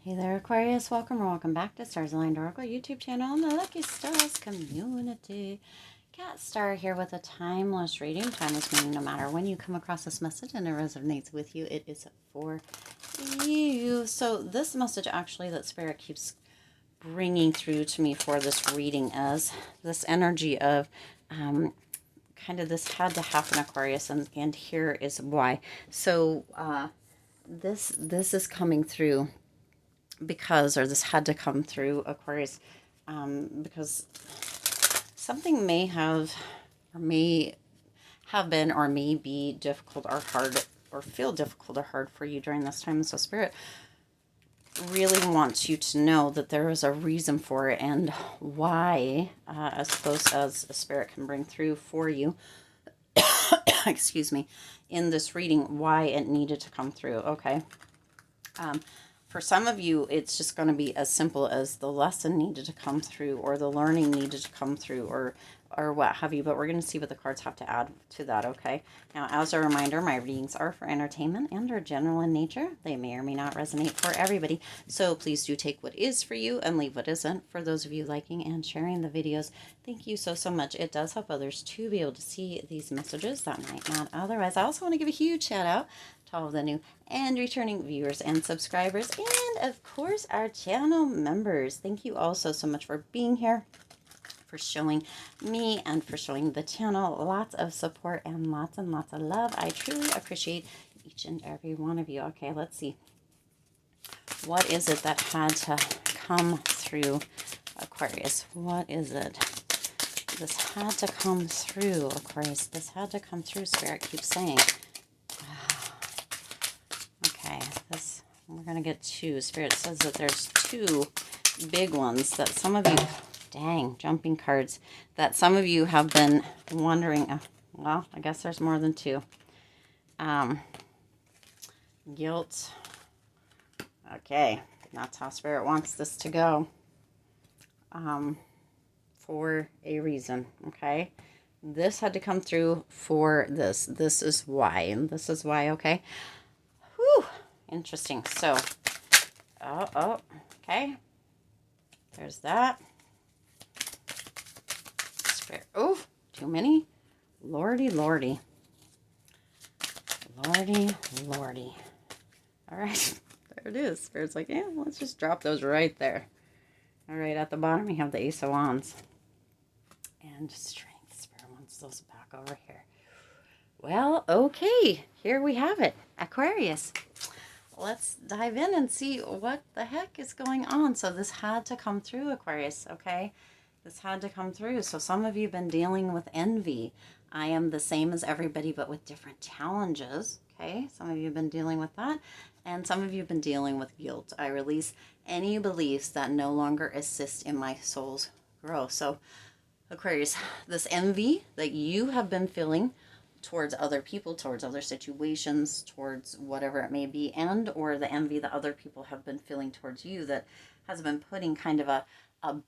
Hey there, Aquarius. Welcome or welcome back to Stars Aligned Oracle YouTube channel and the Lucky Stars community. Cat Star here with a timeless reading. Timeless meaning no matter when you come across this message and it resonates with you, it is for you. So this message actually that Spirit keeps bringing through to me for this reading is this energy of kind of this had to happen, Aquarius, and here is why. So this is coming through because, or this had to come through, Aquarius, because something may have been or may be difficult or hard or feel difficult or hard for you during this time. So Spirit really wants you to know that there is a reason for it and why, as close as a Spirit can bring through for you, excuse me, in this reading, why it needed to come through, okay? For some of you, it's just going to be as simple as the lesson needed to come through or the learning needed to come through or what have you. But we're going to see what the cards have to add to that, okay? Now, as a reminder, my readings are for entertainment and are general in nature. They may or may not resonate for everybody. So please do take what is for you and leave what isn't. For those of you liking and sharing the videos, thank you so much. It does help others to be able to see these messages that might not otherwise. I also want to give a huge shout out to all of the new and returning viewers and subscribers, and of course our channel members. Thank you all so much for being here, for showing me and for showing the channel lots of support and lots of love. I truly appreciate each and every one of you. Okay, let's see. What is it that had to come through, Aquarius? What is it? This had to come through, Aquarius. This had to come through, Spirit keeps saying. Okay, this, we're going to get two. Spirit says that there's two big ones that some of you, dang, jumping cards, that some of you have been wondering, well, I guess there's more than two. Guilt. Okay, that's how Spirit wants this to go. For a reason, okay? This had to come through for this. This is why, and this is why, okay? Whew, interesting. So, okay. There's that. Spirit. Oh, too many. Lordy. Lordy. All right, there it is. Spirit's like, yeah, let's just drop those right there. All right, at the bottom, we have the Ace of Wands. And Strength. Spirit wants those back over here. Well, okay, here we have it. Aquarius. Let's dive in and see what the heck is going on. So this had to come through, Aquarius, okay? This had to come through. So some of you have been dealing with envy. I am the same as everybody, but with different challenges, okay? Some of you have been dealing with that, and some of you have been dealing with guilt. I release any beliefs that no longer assist in my soul's growth. So, Aquarius, this envy that you have been feeling towards other people, towards other situations, towards whatever it may be, and or the envy that other people have been feeling towards you that has been putting kind of a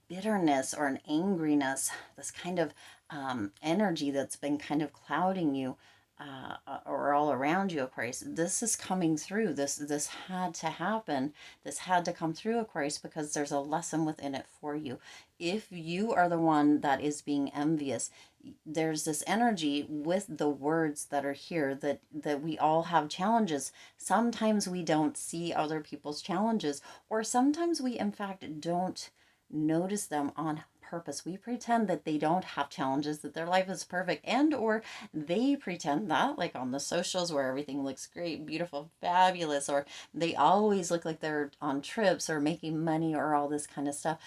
bitterness or an angriness, this kind of energy that's been kind of clouding you or all around you, Aquarius. This is coming through. This had to happen. This had to come through, Aquarius, because there's a lesson within it for you. If you are the one that is being envious, there's this energy with the words that are here that we all have challenges. Sometimes we don't see other people's challenges, or sometimes we in fact don't notice them on purpose. We pretend that they don't have challenges, that their life is perfect, and or they pretend that, like on the socials where everything looks great, beautiful, fabulous, or they always look like they're on trips or making money or all this kind of stuff.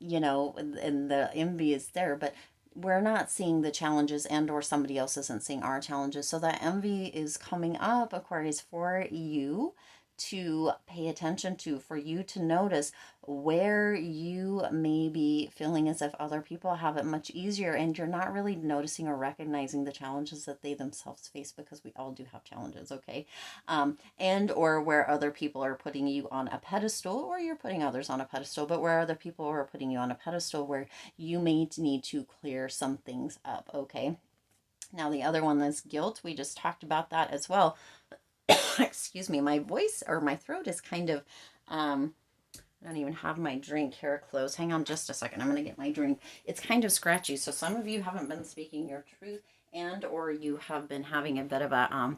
You know, and the envy is there, but we're not seeing the challenges, and or somebody else isn't seeing our challenges. So that envy is coming up, Aquarius, for you to pay attention to, for you to notice where you may be feeling as if other people have it much easier and you're not really noticing or recognizing the challenges that they themselves face, because we all do have challenges, okay? And or where other people are putting you on a pedestal, or you're putting others on a pedestal, but where other people are putting you on a pedestal where you may need to clear some things up, okay? Now the other one is guilt. We just talked about that as well. Excuse me, my voice or my throat is kind of I don't even have my drink here close. Hang on just a second. I'm going to get my drink. It's kind of scratchy, so some of you haven't been speaking your truth, and or you have been having a bit of a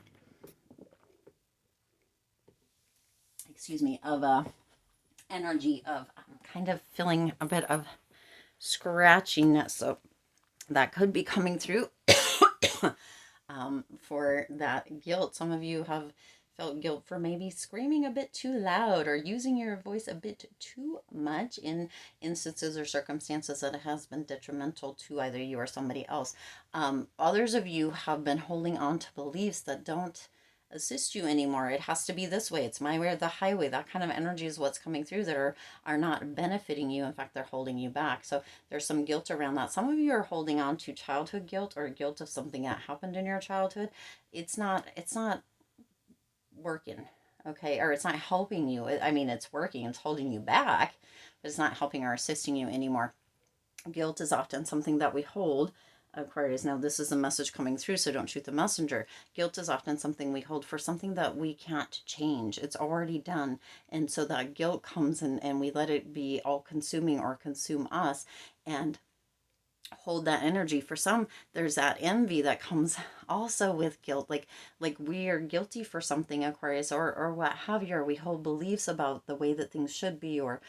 excuse me, of a energy of kind of feeling a bit of scratchiness. So that could be coming through for that guilt. Some of you have felt guilt for maybe screaming a bit too loud or using your voice a bit too much in instances or circumstances that has been detrimental to either you or somebody else. Others of you have been holding on to beliefs that don't assist you anymore. It has to be this way. It's my way or the highway. That kind of energy is what's coming through that are not benefiting you. In fact, they're holding you back. So there's some guilt around that. Some of you are holding on to childhood guilt or guilt of something that happened in your childhood. It's not working, okay? Or it's not helping you. I mean, it's working. It's holding you back, but it's not helping or assisting you anymore. Guilt is often something that we hold, Aquarius. Now, this is a message coming through, so don't shoot the messenger. Guilt is often something we hold for something that we can't change. It's already done. And so that guilt comes in and we let it be all consuming or consume us and hold that energy. For some, there's that envy that comes also with guilt, like we are guilty for something, Aquarius, or what have you, or we hold beliefs about the way that things should be, or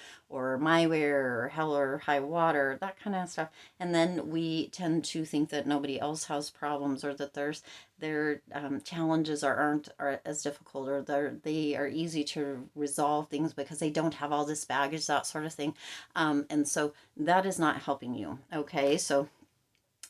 my way or hell or high water, that kind of stuff. And then we tend to think that nobody else has problems, or that their challenges aren't as difficult, or they are easy to resolve things because they don't have all this baggage, that sort of thing. And so that is not helping you. Okay, so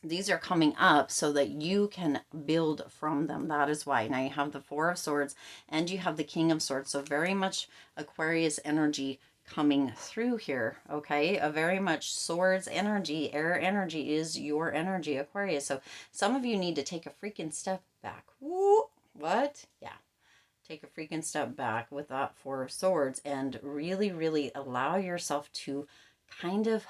these are coming up so that you can build from them. That is why. Now you have the Four of Swords and you have the King of Swords. So very much Aquarius energy coming through here. Okay, a very much swords energy, air energy is your energy, Aquarius. So some of you need to take a freaking step back. Woo! What? Yeah. Take a freaking step back with that Four of Swords and really, really allow yourself to kind of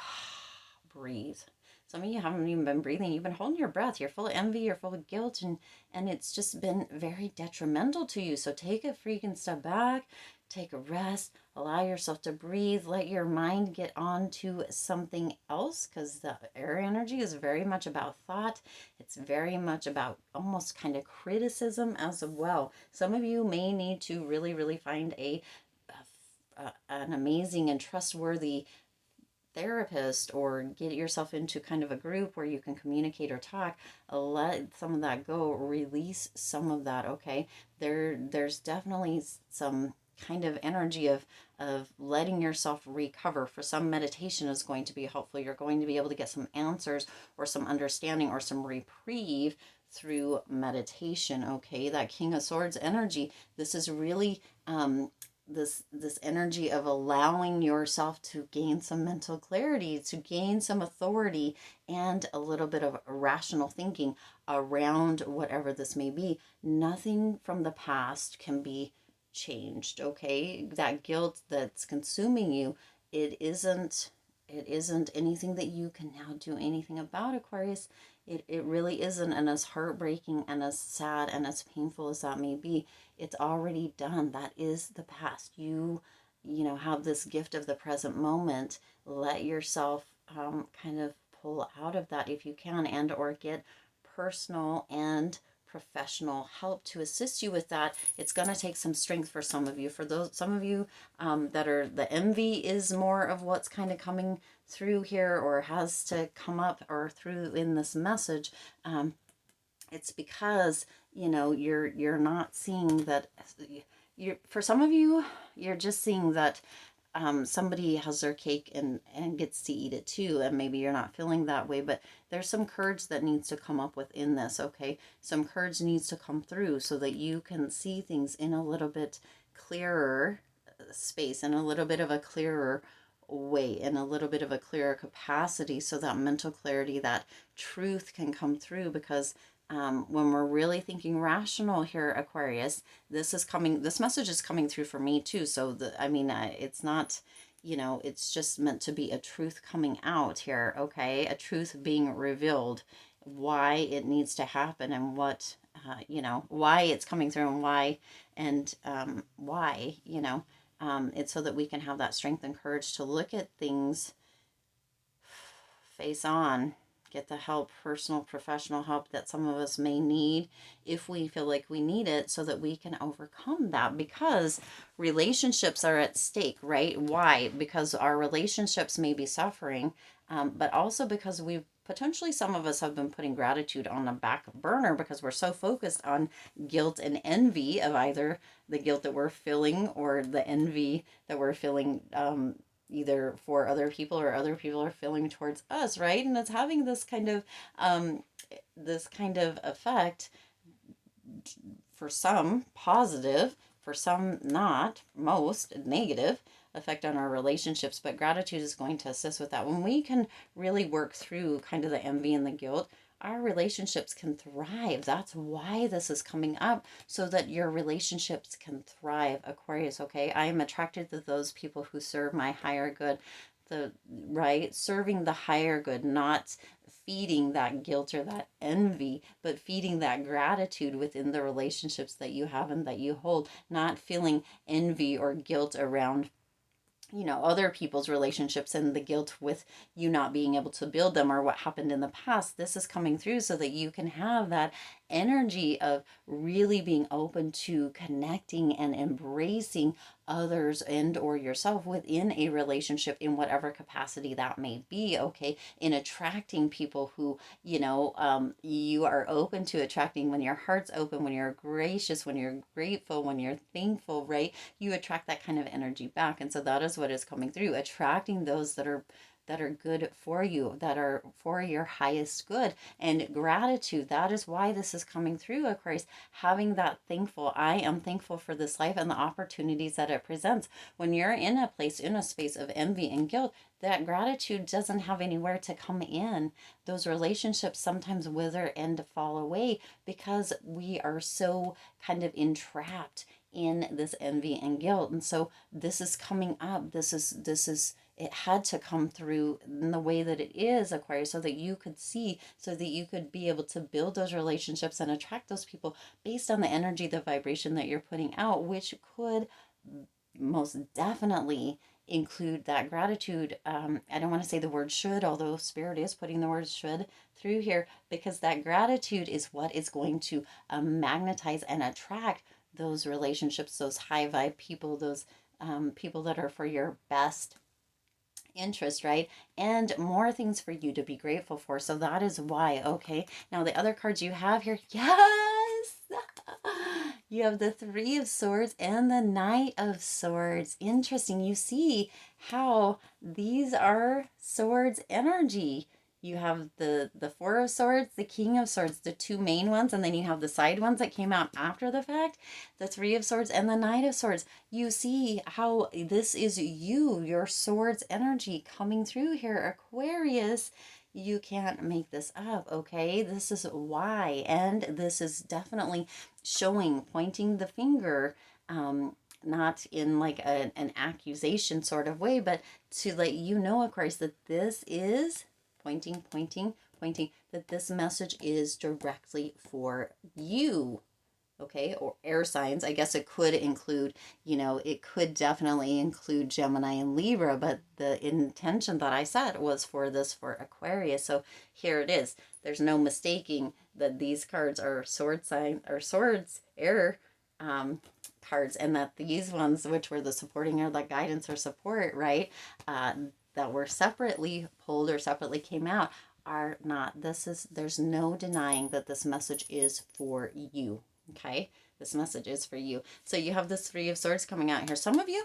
breathe. Some of you haven't even been breathing. You've been holding your breath. You're full of envy. You're full of guilt. And it's just been very detrimental to you. So take a freaking step back. Take a rest. Allow yourself to breathe. Let your mind get on to something else, because the air energy is very much about thought. It's very much about almost kind of criticism as well. Some of you may need to really, really find an amazing and trustworthy therapist, or get yourself into kind of a group where you can communicate or talk. Let some of that go, release some of that. Okay, there's definitely some kind of energy of letting yourself recover. For some, meditation is going to be helpful. You're going to be able to get some answers or some understanding or some reprieve through meditation. Okay, that King of Swords energy, this is really this energy of allowing yourself to gain some mental clarity, to gain some authority, and a little bit of rational thinking around whatever this may be. Nothing from the past can be changed. Okay, that guilt that's consuming you, it isn't anything that you can now do anything about, Aquarius. It really isn't. And as heartbreaking and as sad and as painful as that may be, it's already done. That is the past. You have this gift of the present moment. Let yourself kind of pull out of that if you can, and or get personal and professional help to assist you with that. It's going to take some strength for some of you. For some of you that are, the envy is more of what's kind of coming through here, or has to come up or through in this message. It's because you're not seeing that. For some of you, you're just seeing that somebody has their cake and gets to eat it too, and maybe you're not feeling that way, but there's some courage that needs to come up within this. Okay, some courage needs to come through so that you can see things in a little bit clearer space, in a little bit of a clearer way, in a little bit of a clearer capacity, so that mental clarity, that truth can come through. Because when we're really thinking rational here, Aquarius, this message is coming through for me too. So it's not, it's just meant to be a truth coming out here. Okay, a truth being revealed, why it needs to happen, and what why it's coming through, and why, It's so that we can have that strength and courage to look at things face on, get the help, personal, professional help that some of us may need if we feel like we need it, so that we can overcome that, because relationships are at stake, right? Why? Because our relationships may be suffering, but also because we've potentially, some of us have been putting gratitude on the back burner because we're so focused on guilt and envy of either the guilt that we're feeling or the envy that we're feeling, either for other people or other people are feeling towards us, right? And it's having this kind of effect, for some positive, for some not, most negative effect on our relationships. But gratitude is going to assist with that. When we can really work through kind of the envy and the guilt, our relationships can thrive. That's why this is coming up, so that your relationships can thrive, Aquarius. Okay, I am attracted to those people who serve my higher good, the right, serving the higher good, not feeding that guilt or that envy, but feeding that gratitude within the relationships that you have and that you hold, not feeling envy or guilt around, other people's relationships and the guilt with you not being able to build them or what happened in the past. This is coming through so that you can have that energy of really being open to connecting and embracing others and or yourself within a relationship in whatever capacity that may be, okay? In attracting people who, you are open to attracting. When your heart's open, when you're gracious, when you're grateful, when you're thankful, right? You attract that kind of energy back. And so that is what is coming through, attracting those that are good for you, that are for your highest good. And gratitude, that is why this is coming through, Aquarius. Having that thankful, I am thankful for this life and the opportunities that it presents. When you're in a place, in a space of envy and guilt, that gratitude doesn't have anywhere to come in. Those relationships sometimes wither and fall away because we are so kind of entrapped in this envy and guilt. And so this is coming up. This is it had to come through in the way that it is, Aquarius, so that you could see, so that you could be able to build those relationships and attract those people based on the energy, the vibration that you're putting out, which could most definitely include that gratitude. I don't want to say the word should, although Spirit is putting the word should through here, because that gratitude is what is going to magnetize and attract those relationships, those high vibe people, those people that are for your best interest, right? And more things for you to be grateful for. So that is why. Okay, now the other cards you have here, yes, you have the Three of Swords and the Knight of Swords. Interesting. You see how these are swords energy. You have the Four of Swords, the King of Swords, the two main ones, and then you have the side ones that came out after the fact, the Three of Swords and the Knight of Swords. You see how this is you, your swords energy coming through here, Aquarius. You can't make this up, okay? This is why, and this is definitely showing, pointing the finger, not in like an accusation sort of way, but to let you know, Aquarius, that this is pointing, that this message is directly for you, okay? Or air signs. I guess it could include, it could definitely include Gemini and Libra, but the intention that I set was for this for Aquarius. So here it is. There's no mistaking that these cards are sword sign or swords, air cards, and that these ones, which were the supporting or the guidance or support, right? That were separately pulled or separately came out are not. There's no denying that this message is for you. Okay, this message is for you. So you have this Three of Swords coming out here. Some of you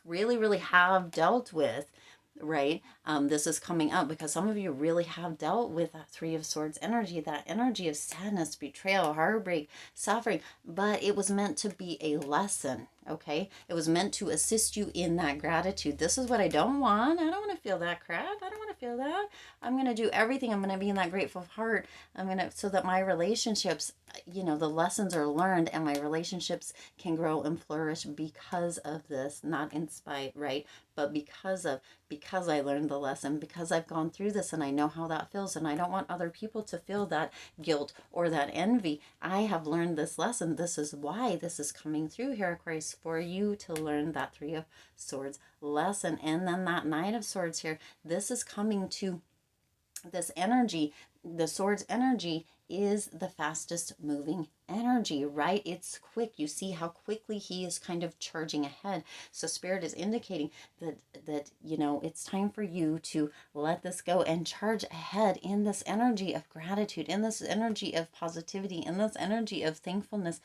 really have dealt with, right? This is coming up because some of you really have dealt with that Three of Swords energy, that energy of sadness, betrayal, heartbreak, suffering, but it was meant to be a lesson, okay? It was meant to assist you in that gratitude. This is what I don't want. I don't want to feel that crap. I don't want to feel that. I'm going to do everything. I'm going to be in that grateful heart. I'm going to, so that my relationships, you know, the lessons are learned and my relationships can grow and flourish because of this, not in spite, right? But because I learned the lesson, because I've gone through this and I know how that feels, and I don't want other people to feel that guilt or that envy. I have learned this lesson. This is why this is coming through here, Aquarius, for you to learn that Three of Swords lesson. And then that Knight of Swords here, this is coming to this energy. The Swords energy is the fastest moving energy, right? It's quick. You see how quickly he is kind of charging ahead. So Spirit is indicating that you know, it's time for you to let this go and charge ahead in this energy of gratitude, in this energy of positivity, in this energy of thankfulness,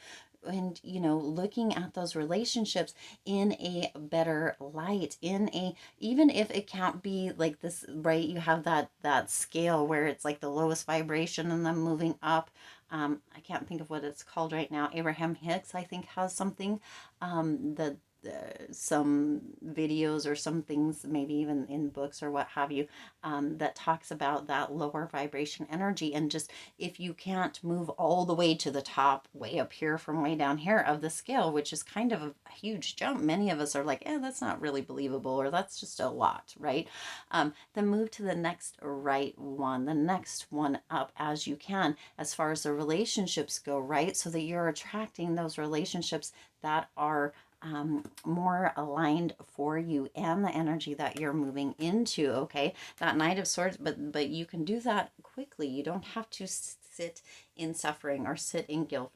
and you know, looking at those relationships in a better light, in a, even if it can't be like this, right? You have that scale where it's like the lowest vibration and then moving up. I can't think of what it's called right now. Abraham Hicks, I think, has something that some videos or some things, maybe even in books or what have you, that talks about that lower vibration energy. And just, if you can't move all the way to the top, way up here from way down here of the scale, which is kind of a huge jump, many of us are like, that's not really believable, or that's just a lot, right? Then move to the next right one, the next one up as you can, as far as the relationships go, right? So that you're attracting those relationships that are more aligned for you and the energy that you're moving into. Okay, that Knight of Swords, but you can do that quickly. You don't have to sit in suffering or sit in guilt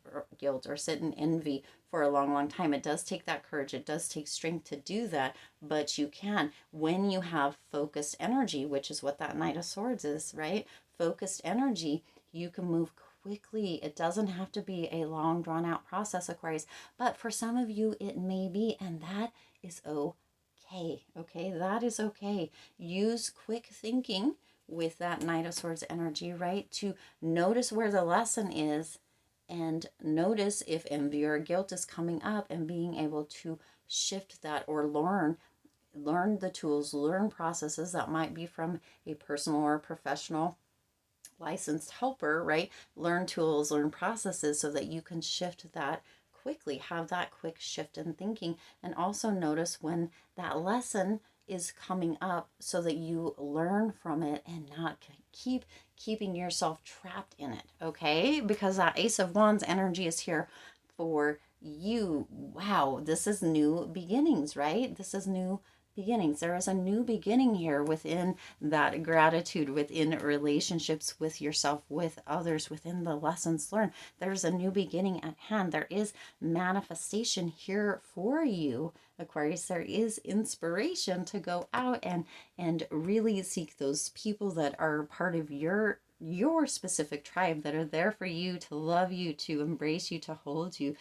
or sit in envy for a long time. It does take that courage, it does take strength to do that, but you can, when you have focused energy, which is what that Knight of Swords is, right? Focused energy, you can move quickly. It doesn't have to be a long drawn out process, Aquarius, but for some of you it may be, and that is okay. Okay, that is okay. Use quick thinking with that Knight of Swords energy, right? To notice where the lesson is, and notice if envy or guilt is coming up, and being able to shift that or learn the tools, learn processes that might be from a personal or professional licensed helper, right? Learn tools, learn processes so that you can shift that quickly, have that quick shift in thinking, and also notice when that lesson is coming up so that you learn from it and not keeping yourself trapped in it, okay? Because that Ace of Wands energy is here for you. Wow, this is new beginnings, right? This is new beginnings. There is a new beginning here within that gratitude, within relationships with yourself, with others, within the lessons learned. There's a new beginning at hand. There is manifestation here for you, Aquarius. There is inspiration to go out and really seek those people that are part of your specific tribe, that are there for you, to love you, to embrace you, to hold you,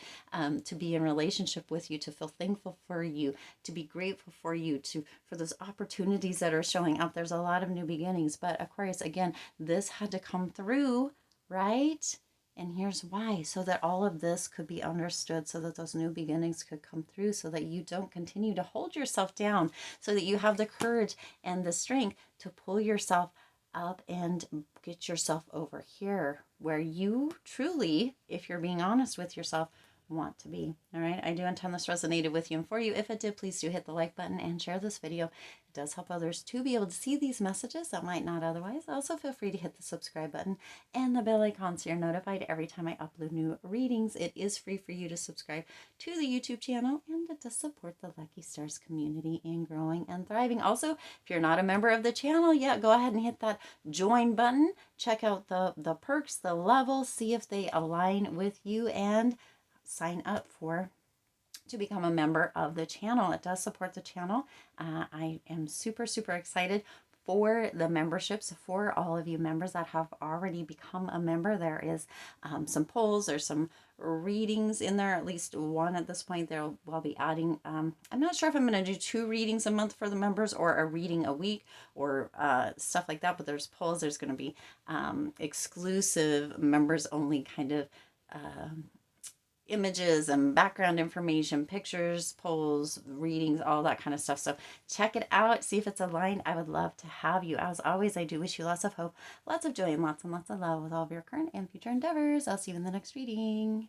to be in relationship with you, to feel thankful for you, to be grateful for you, for those opportunities that are showing up. There's a lot of new beginnings, but Aquarius, again, this had to come through, right? And here's why: so that all of this could be understood, so that those new beginnings could come through, so that you don't continue to hold yourself down, so that you have the courage and the strength to pull yourself up and get yourself over here where you truly, if you're being honest with yourself, want to be. All right, I do intend this resonated with you and for you. If it did, please do hit the like button and share this video. It does help others to be able to see these messages that might not otherwise. Also, feel free to hit the subscribe button and the bell icon so you're notified every time I upload new readings. It is free for you to subscribe to the YouTube channel, and it does support the Lucky Stars community in growing and thriving. Also, if you're not a member of the channel yet, go ahead and hit that join button. Check out the perks, the levels, see if they align with you, and sign up to become a member of the channel. It does support the channel. I am super excited for the memberships, for all of you members that have already become a member. There is some polls, there's some readings in there, at least one at this point. I'll be adding, I'm not sure if I'm going to do 2 readings a month for the members, or a reading a week, or stuff like that, but there's polls. There's going to be exclusive members only kind of images and background information, pictures, polls, readings, all that kind of stuff. So check it out, see if it's aligned. I would love to have you. As always, I do wish you lots of hope, lots of joy, and lots of love with all of your current and future endeavors. I'll see you in the next reading.